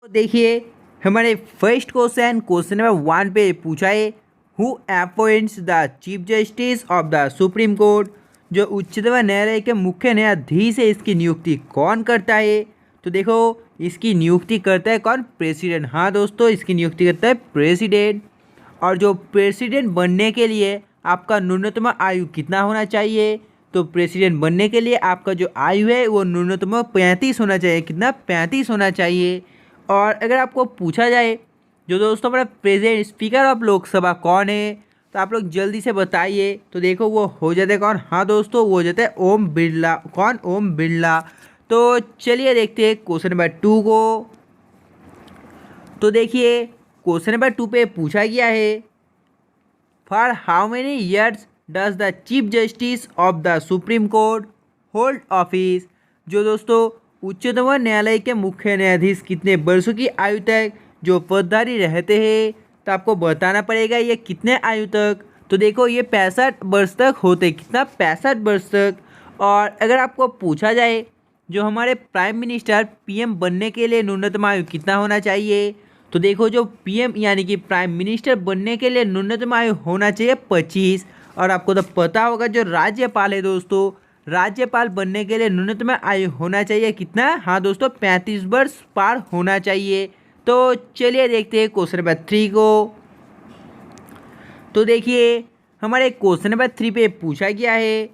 देखिए हमारे first question number 1 पे पूछा है, who appoints the chief justice of the supreme court. जो उच्चतम न्यायालय के मुख्य न्यायाधीश है, इसकी नियुक्ति कौन करता है? तो देखो, इसकी नियुक्ति करता है कौन? प्रेसिडेंट। हाँ दोस्तों, इसकी नियुक्ति करता है प्रेसिडेंट। और जो प्रेसिडेंट बनने के लिए आपका न्यूनतम आयु कितना होना चाहिए? तो प्रेसिडेंट बनने के लिए आपका जो आयु है वो न्यूनतम 35 होना चाहिए। कितना? 35 होना चाहिए। और अगर आपको पूछा जाए जो दोस्तों हमारा प्रेजेंट स्पीकर ऑफ लोकसभा कौन है, तो आप लोग जल्दी से बताइए। तो देखो वो हो जाता है कौन? हाँ दोस्तों, वो हो जाता है ओम बिरला। कौन? ओम बिरला। तो चलिए देखते हैं क्वेश्चन नंबर 2 को। तो देखिए क्वेश्चन नंबर 2 पे पूछा गया है, for how many years does the chief justice of the supreme court hold office. जो दोस्तों उच्चतम न्यायालय के मुख्य न्यायाधीश कितने वर्षों की आयु तक जो पदधारी रहते हैं? तो आपको बताना पड़ेगा ये कितने आयु तक। तो देखो ये 65 वर्ष तक होते। कितना? 65 वर्ष तक। और अगर आपको पूछा जाए जो हमारे प्राइम मिनिस्टर पीएम बनने के लिए न्यूनतम आयु कितना होना चाहिए? तो देखो जो पीएम यानी कि प्राइम मिनिस्टर बनने के लिए न्यूनतम आयु होना चाहिए 25। और आपको तो पता होगा जो राज्यपाल है दोस्तों, राज्यपाल बनने के लिए न्यूनतम आयु होना चाहिए कितना? हाँ दोस्तों, 35 वर्ष पार होना चाहिए। तो चलिए देखते हैं क्वेश्चन नंबर 3 को। तो देखिए हमारे क्वेश्चन नंबर 3 पे पूछा गया है,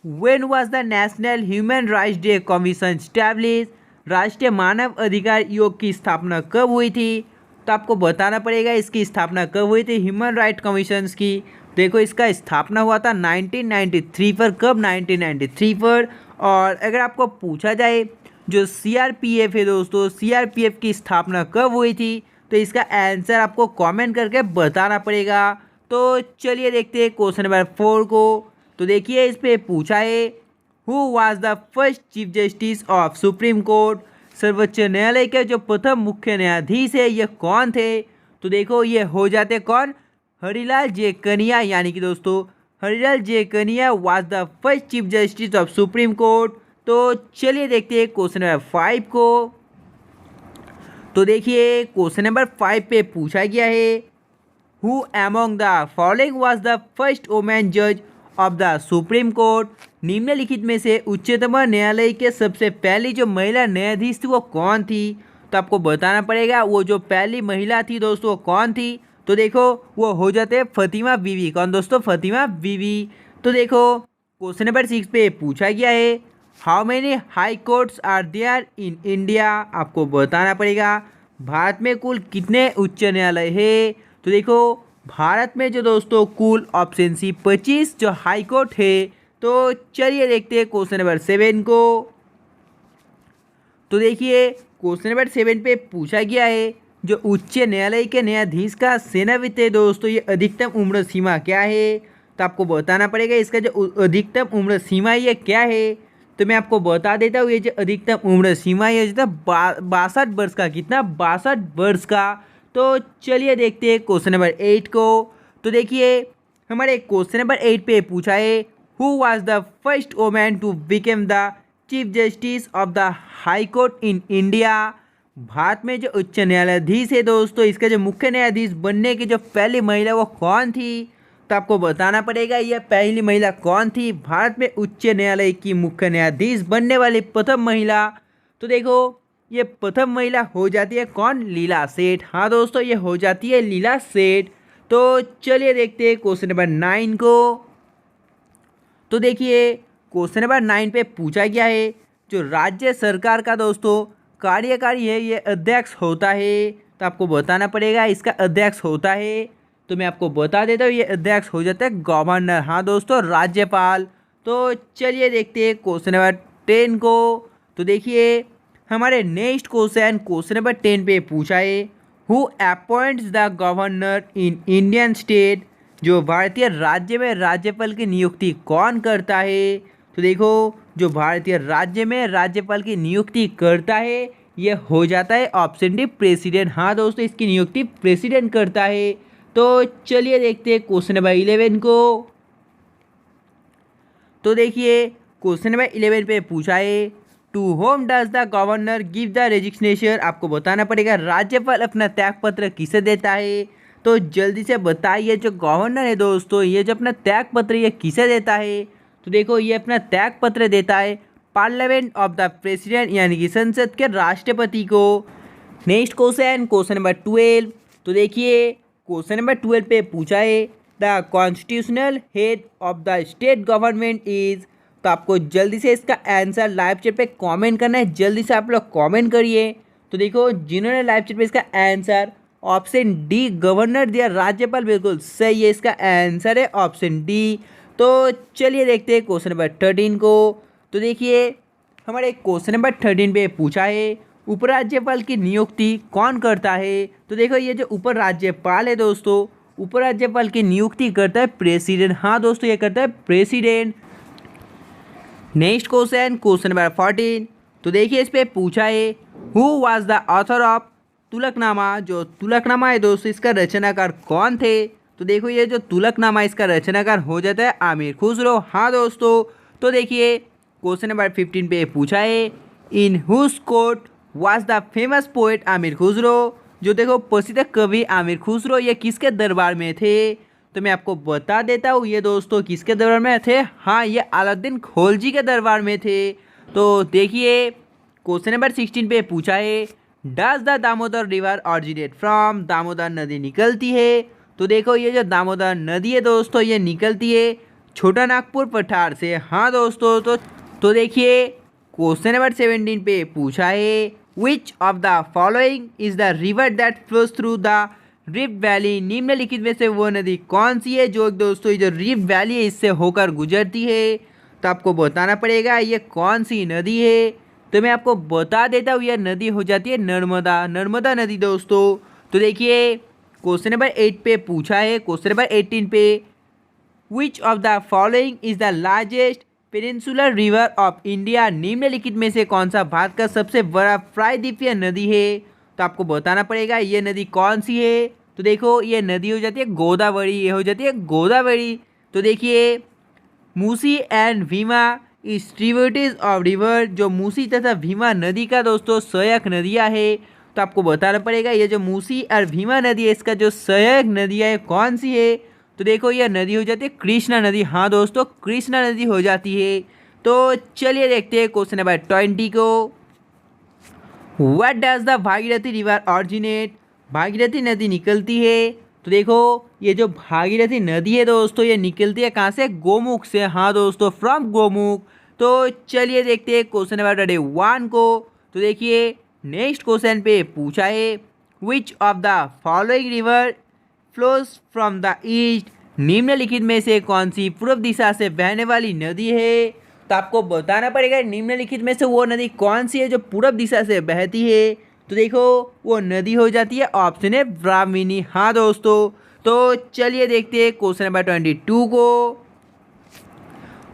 when was the national human rights day commission establish. राष्ट्रीय मानव अधिकार आयोग की स्थापना कब हुई थी? तो आपको बताना पड़ेगा इसकी स्थापना कब हुई थी ह्यूमन राइट कमीशन की। देखो इसका स्थापना हुआ था 1993 पर। कब? 1993 पर। और अगर आपको पूछा जाए जो सीआरपीएफ है दोस्तों, सीआरपीएफ की स्थापना कब हुई थी? तो इसका आंसर आपको कमेंट करके बताना पड़ेगा। तो चलिए देखते हैं क्वेश्चन नंबर 4 को। तो देखिए इस पे पूछा है, who was the first chief justice of supreme court. सर्वोच्च न्यायालय के जो प्रथम मुख्य न्यायाधीश है ये कौन थे? तो देखो ये हो जाते कौन? हरिलाल जे कनिया। यानी कि दोस्तों हरिलाल जे कनिया was the first chief justice of supreme court. तो चलिए देखते हैं क्वेश्चन नंबर 5 को। तो देखिए क्वेश्चन नंबर 5 पे पूछा गया है, who among the following was the first women जज ऑफ द सुप्रीम कोर्ट। निम्नलिखित में से उच्चतम न्यायालय के सबसे पहली जो महिला न्यायाधीश थी वो कौन थी? तो आपको बताना पड़ेगा वो जो पहली महिला थी दोस्तों वो कौन थी। तो देखो वो हो जाते फतिमा बीवी। कौन दोस्तों? फतिमा बीवी। तो देखो क्वेश्चन नंबर 6 पे पूछा गया है, how many high courts are there in India. आपको बताना पड़ेगा भारत में कुल कितने उच्च न्यायालय है। तो देखो भारत में जो दोस्तों कुल ऑप्शन सी 25 जो हाई कोर्ट है। तो चलिए देखते हैं क्वेश्चन नंबर 7 को। तो देखिए क्वेश्चन नंबर 7 पे पूछा गया है, जो उच्च न्यायालय के न्यायाधीश का सेवानिवृत्त है दोस्तों ये अधिकतम उम्र सीमा क्या है? तो आपको बताना पड़ेगा इसका जो अधिकतम उम्र सीमा ये क्या है। तो मैं आपको बता देता हूँ ये जो अधिकतम उम्र सीमा है जो 62 वर्ष का। कितना? 62 वर्ष का। तो चलिए देखते हैं क्वेश्चन नंबर 8 को। तो देखिए हमारे क्वेश्चन नंबर 8 पे पूछा है, who was the first women to become the chief justice of the high court in India. Bharat में जो उच्च न्यायाधीश है दोस्तों, इसका जो मुख्य न्यायाधीश बनने की जो पहली महिला वो कौन थी? तो आपको बताना पड़ेगा यह पहली महिला कौन थी भारत में उच्च न्यायालय की मुख्य न्यायाधीश बनने वाली प्रथम महिला। तो देखो ये प्रथम महिला हो जाती है कौन? लीला सेठ। हाँ दोस्तों ये हो जाती है लीला सेठ। तो चलिए देखते हैं क्वेश्चन नंबर 9 को। तो देखिए क्वेश्चन नंबर 9 पे पूछा गया है, जो राज्य सरकार का दोस्तों कार्यकारी है ये अध्यक्ष होता है। तो आपको बताना पड़ेगा इसका अध्यक्ष होता है। तो मैं आपको बता देता हूँ ये अध्यक्ष हो जाता है गवर्नर। हाँ दोस्तों राज्यपाल। तो चलिए देखते हैं क्वेश्चन नंबर 10 को। तो देखिए हमारे नेक्स्ट क्वेश्चन नंबर 10 पे पूछा है, who appoints the governor in Indian state. जो भारतीय राज्य में राज्यपाल की नियुक्ति कौन करता है? तो देखो जो भारतीय राज्य में राज्यपाल की नियुक्ति करता है ये हो जाता है ऑप्शन डी प्रेसिडेंट। हाँ दोस्तों इसकी नियुक्ति प्रेसिडेंट करता है। तो चलिए देखते हैं क्वेश्चन नंबर 11 को। तो देखिए क्वेश्चन नंबर 11 पे पूछा है, to whom does the governor give the resignation, आपको बताना पड़ेगा राज्यपाल अपना त्यागपत्र किसे देता है। तो जल्दी से बताइए, जो गवर्नर है दोस्तों, ये जो अपना त्यागपत्र ये किसे देता है। तो देखो ये अपना त्यागपत्र देता है पार्लियामेंट ऑफ द प्रेसिडेंट, यानी कि संसद के राष्ट्रपति को। Next question, question number 12। तो देखिए क्वेश्चन नंबर 12 पे पूछा है the constitutional head of the state government is. तो आपको जल्दी से इसका आंसर लाइव चैट पे कमेंट करना है, जल्दी से आप लोग कमेंट करिए। तो देखो जिन्होंने लाइव चैट पे इसका आंसर ऑप्शन डी गवर्नर दिया, राज्यपाल, बिल्कुल सही है, इसका आंसर है ऑप्शन डी। तो चलिए देखते हैं क्वेश्चन नंबर 13 को। तो देखिए हमारे क्वेश्चन नंबर 13 पे पूछा है उपराज्यपाल की नियुक्ति कौन करता है। तो देखो ये जो उपराज्यपाल है दोस्तों, उपराज्यपाल की नियुक्ति करता है प्रेसिडेंट। हाँ दोस्तों, ये करता है president. Next question, question number 14। तो देखिए इस पे पूछा है who was the author of Tughlaqnama. जो तुलकनामा है दोस्तों, इसका रचनाकार कौन थे। तो देखो ये जो तुलकनामा इसका रचनाकार हो जाता है आमिर खुसरो। हाँ दोस्तों, तो देखिए क्वेश्चन नंबर 15 पे पूछा है in whose court was the famous poet Amir Khusro. जो देखो प्रसिद्ध कवि आमिर खुसरो ये किसके दरबार में थे। तो मैं आपको बता देता हूँ ये दोस्तों किसके दरबार में थे। हाँ, ये अलाउद्दीन खिलजी के दरबार में थे। तो देखिए क्वेश्चन नंबर 16 पे पूछा है does the Damodar river originate from. Damodar नदी निकलती है। तो देखो ये जो दामोदर नदी है दोस्तों, ये निकलती है छोटा नागपुर पठार से। हाँ दोस्तों, तो देखिए क्वेश्चन नंबर 17 पे पूछा है which of the following is the river that flows through the rift valley. निम्नलिखित में से वो नदी कौन सी है जो दोस्तों ये जो रिफ्ट वैली है इससे होकर गुजरती है। तो आपको बताना पड़ेगा ये कौन सी नदी है। तो मैं आपको बता देता हूँ, यह नदी हो जाती है नर्मदा, नर्मदा नदी दोस्तों। तो देखिए क्वेश्चन नंबर 8 पे पूछा है, क्वेश्चन नंबर 18 पे which of the following is the largest peninsular river of India. निम्नलिखित में से कौन सा भारत का सबसे बड़ा प्रायद्वीपीय नदी है। तो आपको बताना पड़ेगा ये नदी कौन सी है। तो देखो ये नदी हो जाती है गोदावरी, ये हो जाती है गोदावरी। तो देखिए Musi and Bhima is tributaries of river. जो मूसी तथा भीमा नदी का दोस्तों सहायक नदियाँ है। तो आपको बताना पड़ेगा ये जो मूसी और भीमा नदी है इसका जो सहायक नदियाँ है कौन सी है। तो देखो यह नदी हो जाती है कृष्णा नदी। हाँ दोस्तों, कृष्णा नदी हो जाती है। तो चलिए देखते हैं क्वेश्चन नंबर 20 को। What does the Bhagirathi river originate. Bhagirathi नदी निकलती है। तो देखो ये जो भागीरथी नदी है दोस्तों, ये निकलती है कहाँ से, गोमुख से। हाँ दोस्तों, फ्रॉम गोमुख। तो चलिए देखते हैं क्वेश्चन नंबर 21 को। तो देखिए नेक्स्ट क्वेश्चन पे पूछा है which of the following river flows from the east. निम्नलिखित में से कौन सी पूर्व दिशा से बहने वाली नदी है। तो आपको बताना पड़ेगा निम्नलिखित में से वो नदी कौन सी है जो पूर्व दिशा से बहती है। तो देखो वो नदी हो जाती है ऑप्शन है ब्राह्मणी। हाँ दोस्तों, तो चलिए देखते हैं क्वेश्चन नंबर 22 को।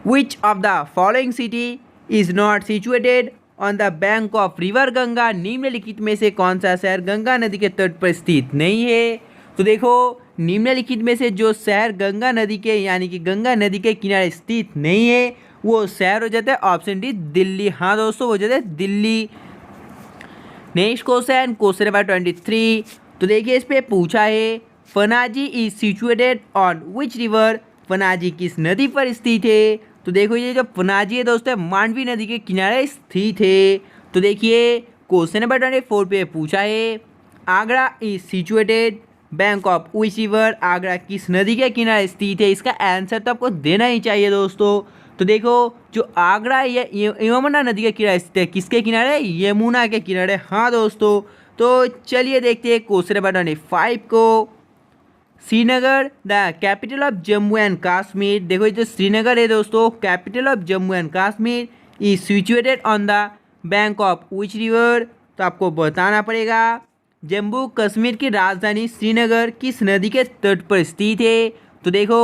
Which of the following city is not situated on the bank of river Ganga. निम्नलिखित में से कौन सा शहर गंगा नदी के तट पर स्थित नहीं है। तो देखो निम्नलिखित में से जो शहर गंगा नदी के यानी कि गंगा नदी के किनारे स्थित नहीं है वो शहर हो जाता है ऑप्शन डी दिल्ली। हाँ दोस्तों, हो जाता है Delhi. Next question, question number 23। तो देखिए इस पे पूछा है Panaji is situated on which river. Panaji किस नदी पर स्थित है। तो देखो ये जो पनाजी है दोस्तों मांडवी नदी के किनारे स्थित है। तो देखिए क्वेश्चन नंबर 24 पे पूछा है Agra is situated bank of which river. Agra किस नदी के किनारे स्थित है। इसका आंसर तो आपको देना ही चाहिए दोस्तों। तो देखो जो आगरा ये यमुना नदी के किनारे स्थित है, किसके किनारे, यमुना के किनारे। हाँ दोस्तों, तो चलिए देखते हैं क्वेश्चन नंबर 25 को। Srinagar the capital of Jammu and Kashmir. देखो ये जो श्रीनगर है दोस्तों capital of Jammu and Kashmir is situated on the bank of which river. तो आपको बताना पड़ेगा जम्मू कश्मीर की राजधानी श्रीनगर किस नदी के तट पर स्थित है। तो देखो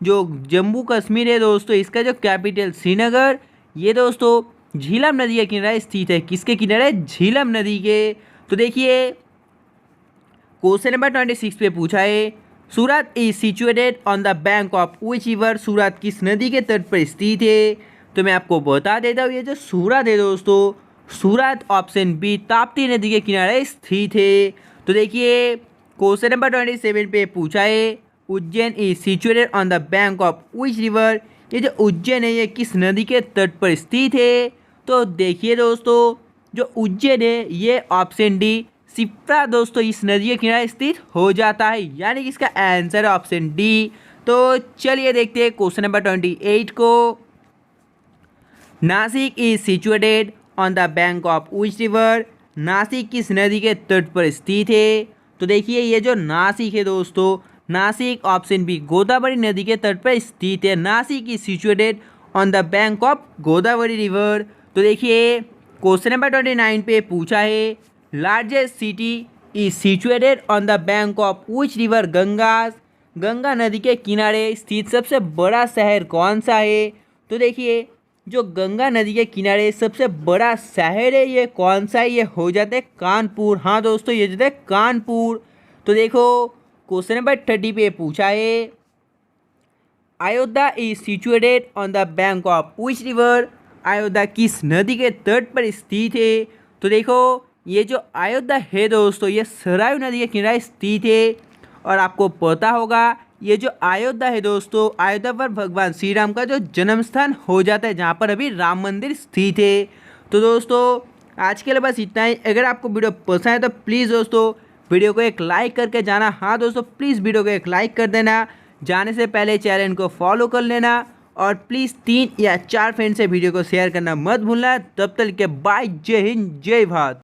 जो जम्मू कश्मीर है दोस्तों इसका जो कैपिटल श्रीनगर ये दोस्तों झीलम नदी के किनारे स्थित है। किसके किनारे, झीलम नदी के। तो देखिए क्वेश्चन नंबर 26 पे पूछा है Surat is situated on the bank of which river. Surat किस नदी के तट पर स्थित है। तो मैं आपको बता देता हूँ, ये जो सूरत है दोस्तों, सूरत ऑप्शन बी ताप्ती नदी के किनारे स्थित है। तो देखिए क्वेश्चन नंबर 27 पे पूछा है, Ujjain is situated on the bank of which river. ये जो उज्जैन है ये किस नदी के तट पर स्थित है। तो देखिए दोस्तों, जो उज्जैन है ये ऑप्शन डी शिप्रा दोस्तों इस नदी के किनारे स्थित हो जाता है, यानी कि इसका आंसर है ऑप्शन डी। तो चलिए देखते हैं क्वेश्चन नंबर 28 को। Nashik is situated on the bank of which river. Nashik किस नदी के तट पर स्थित है। तो देखिए ये जो नासिक है दोस्तों, नासिक ऑप्शन बी गोदावरी नदी के तट पर स्थित है। Nashik is situated on the bank of Godavari river. तो देखिए क्वेश्चन नंबर 29 पे पूछा है, largest city is situated on the bank of which river Ganges. Ganga नदी के किनारे स्थित सबसे बड़ा शहर कौन सा है। तो देखिए जो गंगा नदी के किनारे सबसे बड़ा शहर है ये कौन सा है, ये हो जाता है कानपुर। हाँ दोस्तों ये जाता है कानपुर। तो देखो क्वेश्चन नंबर 30 पे पूछा है, Ayodhya is situated on the bank of which river. Ayodhya किस नदी के तट पर स्थित है। तो देखो ये जो अयोध्या है दोस्तों ये सरयू नदी के किनारे स्थित है। और आपको पता होगा ये जो अयोध्या है दोस्तों, अयोध्या पर भगवान श्री राम का जो जन्म स्थान हो जाता है, जहाँ पर अभी राम मंदिर स्थित है। तो दोस्तों आज के लिए बस इतना ही। अगर आपको वीडियो पसंद है तो प्लीज़ दोस्तों वीडियो को एक लाइक करके जाना। हाँ दोस्तों प्लीज़ वीडियो को एक लाइक कर देना। जाने से पहले चैनल को फॉलो कर लेना और प्लीज़ 3 या 4 फ्रेंड से वीडियो को शेयर करना मत भूलना। तब तक के बाय, जय हिंद, जय भारत।